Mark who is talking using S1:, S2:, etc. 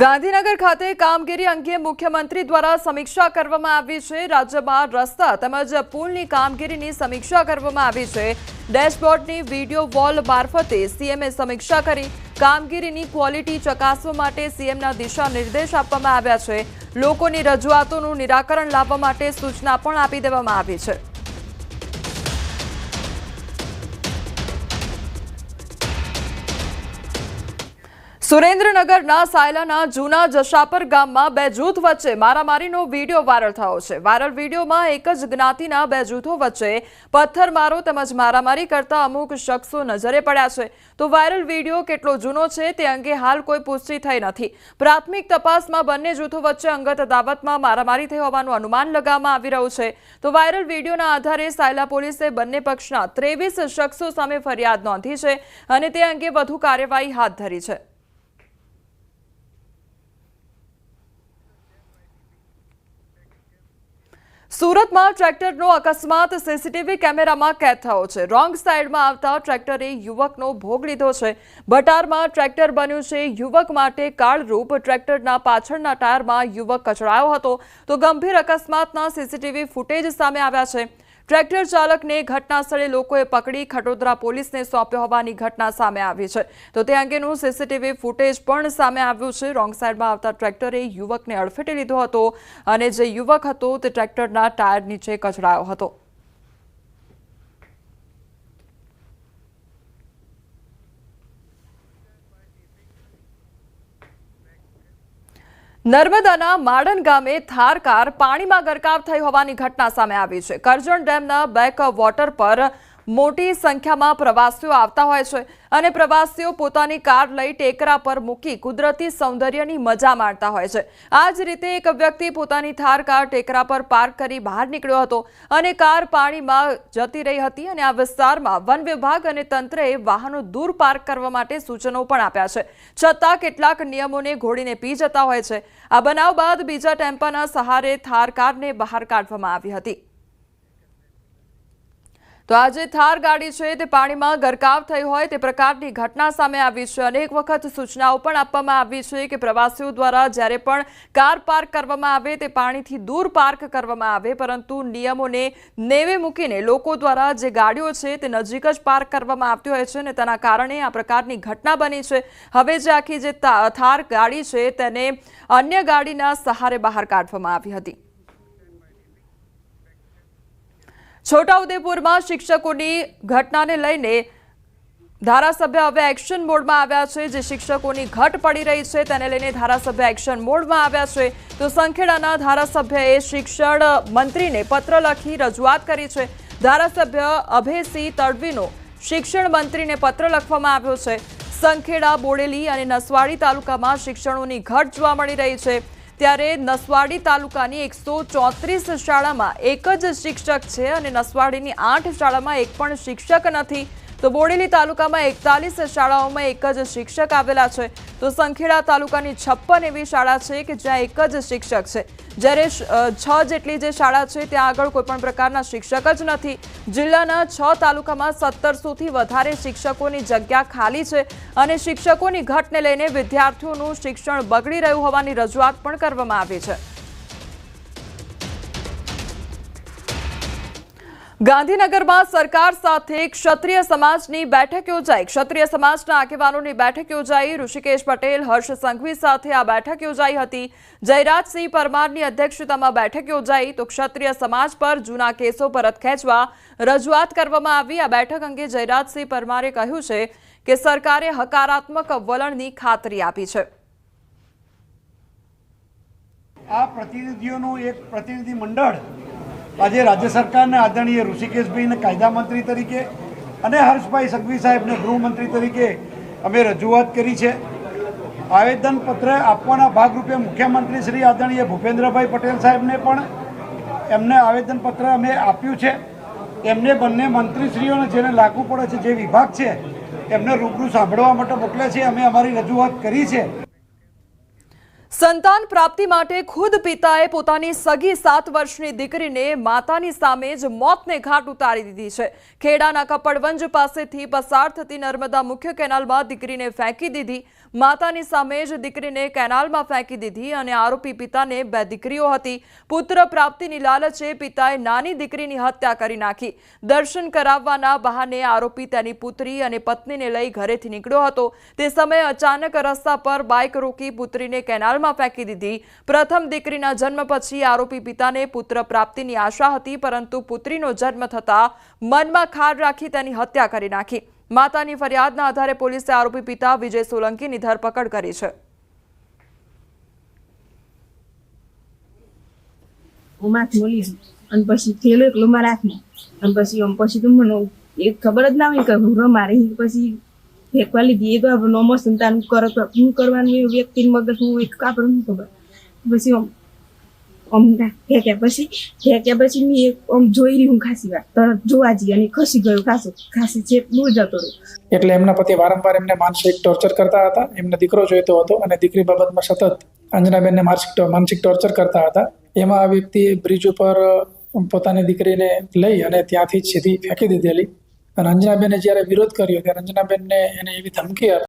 S1: ગાંધીનગર ખાતે કામગીરી અંગે મુખ્યમંત્રી દ્વારા સમીક્ષા કરવામાં આવી છે। રાજ્યમાં રસ્તા તેમજ પુલની કામગીરીની સમીક્ષા કરવામાં આવી છે। ડેશબોર્ડની વિડીયો વોલ મારફતે સીએમએ સમીક્ષા કરી કામગીરીની ક્વોલિટી ચકાસવા માટે સીએમના દિશા નિર્દેશ આપવામાં આવ્યા છે। લોકોની રજૂઆતોનું નિરાકરણ લાવવા માટે સૂચના પણ આપી દેવામાં આવી છે। સુરેન્દ્રનગરના સાયલાના જૂના જશાપર ગામમાં બે જૂથ વચ્ચે મારામારીનો વિડીયો વાયરલ થયો છે। વાયરલ વિડીયોમાં એક જ જ્ઞાતિના બે જૂથો વચ્ચે પથ્થરમારો તેમજ મારામારી કરતા અમુક શખ્સો નજરે પડ્યા છે। તો વાયરલ વિડીયો કેટલો જૂનો છે તે અંગે હાલ કોઈ પુષ્ટિ થઈ નથી। પ્રાથમિક તપાસમાં બંને જૂથો વચ્ચે અંગત અદાવતમાં મારામારી થઈ હોવાનું અનુમાન લગાવવામાં આવી રહ્યું છે। તો વાયરલ વિડીયોના આધારે સાયલા પોલીસે બંને પક્ષના 23 શખ્સો સામે ફરિયાદ નોંધી છે અને તે અંગે વધુ કાર્યવાહી હાથ ધરી છે। સુરતમાં ટ્રેક્ટરનો અકસ્માત સીસીટીવી કેમેરામાં કેદ થયો છે। રોંગ સાઈડમાં આવતા ટ્રેક્ટરે યુવકનો ભોગ લીધો છે। બટારમાં ટ્રેક્ટર બન્યું છે યુવક માટે કાળરૂપ। ટ્રેક્ટરના પાછળના ટાયરમાં યુવક કચડાયો હતો। તો ગંભીર અકસ્માતના સીસીટીવી ફૂટેજ સામે આવ્યા છે। ટ્રેક્ટર ચાલકને ઘટના સ્થળે લોકોએ પકડી ખટોદરા પોલીસને સોંપ્યો હોવાની ઘટના સામે આવી છે। તો તે અંગેનું સીસીટીવી ફૂટેજ પણ સામે આવ્યું છે। રોંગ સાઈડમાં આવતા ટ્રેક્ટરે યુવકને અડફેટે લીધો હતો અને જે યુવક હતો તે ટ્રેક્ટરના ટાયર નીચે કચડાયો હતો। નર્મદાના માડન ગામે થાર કાર પાણીમાં ગરકાવ થઈ હોવાની ઘટના સામે આવી છે। કરજણ ડેમના બેક વોટર પર મોટી સંખ્યામાં પ્રવાસીઓ આવતા હોય છે અને પ્રવાસીઓ પોતાની કાર લઈ ટેકરા પર મૂકી કુદરતી સૌંદર્યની મજા માણતા હોય છે। આ જ રીતે એક વ્યક્તિ પોતાની થાર કાર ટેકરા પર પાર્ક કરી બહાર નીકળ્યો હતો અને કાર પાણીમાં જતી રહી હતી અને આ વિસ્તારમાં વન વિભાગ અને તંત્રએ વાહનો દૂર પાર્ક કરવા માટે સૂચનો પણ આપ્યા છે, છતાં કેટલાક નિયમોને ઘોડીને પી જતા હોય છે। આ બનાવ બાદ બીજા ટેમ્પાના સહારે થાર કારને બહાર કાઢવામાં આવી હતી। તો આજે થાર ગાડી છે તે પાણીમાં ગરકાવ થઈ હોય તે પ્રકારની ઘટના સામે આવી છે। અનેક વખત સૂચનાઓ પણ આપવામાં આવી છે કે પ્રવાસીઓ દ્વારા જ્યારે પણ કાર પાર્ક કરવામાં આવે તે પાણીથી દૂર પાર્ક કરવામાં આવે, પરંતુ નિયમોને નેવે મૂકીને લોકો દ્વારા જે ગાડીઓ છે તે નજીક જ પાર્ક કરવામાં આવતી હોય છે અને તેના કારણે આ પ્રકારની ઘટના બની છે। હવે જે આખી જે થાર ગાડી છે તેને અન્ય ગાડીના સહારે બહાર કાઢવામાં આવી હતી। છોટાઉદેપુરમાં શિક્ષકોની ઘટનાને લઈને ધારાસભ્ય હવે એક્શન મોડમાં આવ્યા છે। જે શિક્ષકોની ઘટ પડી રહી છે તેને લઈને ધારાસભ્ય એક્શન મોડમાં આવ્યા છે। તો સંખેડાના ધારાસભ્યએ શિક્ષણ મંત્રીને પત્ર લખી રજૂઆત કરી છે। ધારાસભ્ય અભયસિંહ તડવીનો શિક્ષણ મંત્રીને પત્ર લખવામાં આવ્યો છે। સંખેડા, બોડેલી અને નસવાડી તાલુકામાં શિક્ષકોની ઘટ જોવા મળી રહી છે। ત્યારે નસવાડી તાલુકાની 134 શાળામાં એક જ શિક્ષક છે અને નસવાડીની 8 શાળામાં એક પણ શિક્ષક નથી। તો બોડેલી તાલુકામાં 41 શાળાઓમાં એક જ શિક્ષક આવેલા છે। તો સંખેડા તાલુકાની 56 એવી શાળા છે કે જ્યાં એક જ શિક્ષક છે, જ્યારે 6 જેટલી જે શાળા છે ત્યાં આગળ કોઈ પણ પ્રકારના શિક્ષક જ નથી। જિલ્લાના 6 તાલુકામાં 1700થી વધારે શિક્ષકોની જગ્યા ખાલી છે અને શિક્ષકોની ઘટને લઈને વિદ્યાર્થીઓનું શિક્ષણ બગડી રહ્યું હોવાની રજૂઆત પણ કરવામાં આવી છે। ગાંધીનગરમાં સરકાર સાથે ક્ષત્રિય સમાજની બેઠક યોજાઈ। ક્ષત્રિય સમાજના આગેવાનોની બેઠક યોજાઈ। ઋષિકેશ પટેલ, હર્ષ સંઘવી સાથે આ બેઠક યોજાઈ હતી। જયરાજસિંહ પરમારની અધ્યક્ષતામાં બેઠક યોજાઈ। તો ક્ષત્રિય સમાજ પર જૂના કેસો પરત ખેંચવા રજૂઆત કરવામાં આવી। આ બેઠક અંગે જયરાજસિંહ પરમારે કહ્યું છે કે સરકારે હકારાત્મક વલણની ખાતરી આપી છે।
S2: આ પ્રતિનિધિઓનું એક પ્રતિનિધિ મંડળ આજે રાજ્ય સરકારના આદરણીય ઋષિકેશભાઈને કાયદા મંત્રી તરીકે અને હર્ષભાઈ સંઘવી સાહેબને ગૃહમંત્રી તરીકે અમે રજૂઆત કરી છે। આવેદનપત્ર આપવાના ભાગરૂપે મુખ્યમંત્રી શ્રી આદરણીય ભૂપેન્દ્રભાઈ પટેલ સાહેબને પણ એમને આવેદનપત્ર અમે આપ્યું છે। એમને બંને મંત્રીશ્રીઓને જેને લાગુ પડે છે, જે વિભાગ છે એમને રૂબરૂ સાંભળવા માટે મોકલે છે। અમે અમારી રજૂઆત કરી છે।
S1: સંતાન પ્રાપ્તિ માટે ખુદ પિતાએ પોતાની સગી 7 વર્ષની દીકરીને માતાની સામે જ મોતને ઘાટ ઉતારી દીધી છે। ખેડાના કપડવંજ પાસેથી પસાર થતી નર્મદા મુખ્ય કેનાલમાં દીકરીને ફેંકી દીધી। માતાની સામે જ દીકરીને કેનાલમાં ફેંકી દીધી અને આરોપી પિતાને 2 દીકરીઓ હતી. પુત્ર પ્રાપ્તિની લાલચે પિતાએ નાની દીકરીની હત્યા કરી નાખી. દર્શન કરાવવાના બહાને આરોપી તેની પુત્રી અને પત્નીને લઈ ઘરેથી નીકળ્યો હતો. તે સમયે અચાનક રસ્તા પર બાઇક રોકી પુત્રીને કેનાલમાં ફેંકી દીધી. પ્રથમ દીકરીના જન્મ પછી આરોપી પિતાને પુત્ર પ્રાપ્તિની આશા હતી, પરંતુ પુત્રીનો જન્મ થતાં મનમાં ખાર રાખી તેની હત્યા કરી નાખી. માતાની ફરિયાદના આધારે પોલીસે આરોપી પિતા વિજય સોલંકીની ધરપકડ કરી છે.
S3: હું માથે બોલી અને પછી થેલો એકલો માં રાખી અને પછી તો મને એક ખબર જ ના હોય કે હું રમારે પછી ફેંકવા લીધી. એ તો આપણે નોમો સંતાન હું કરવાનું એ વ્યક્તિની મગજ હું એક કાપડ નહીં ખબર. પછી ફેંક્યા પછી મેં એક જોઈ રહી હું ખાસી વાર તરત જોવા જઈએ અને ખસી ગયો ખાસી છે દૂર જતો રહ્યો.
S4: એટલે એમના પતિ વારંવાર એમને માનસિક ટોર્ચર કરતા હતા. એમને દીકરો જોઈતો હતો અને દીકરી બાબતમાં સતત અંજનાબેનને માનસિક ટોર્ચર કરતા હતા. એમાં આ વ્યક્તિએ બ્રિજ ઉપર પોતાની દીકરીને લઈ અને ત્યાંથી સીધી ફેંકી દીધેલી. અને અંજનાબેને જ્યારે વિરોધ કર્યો ત્યારે અંજનાબેનને એને એવી ધમકી આપી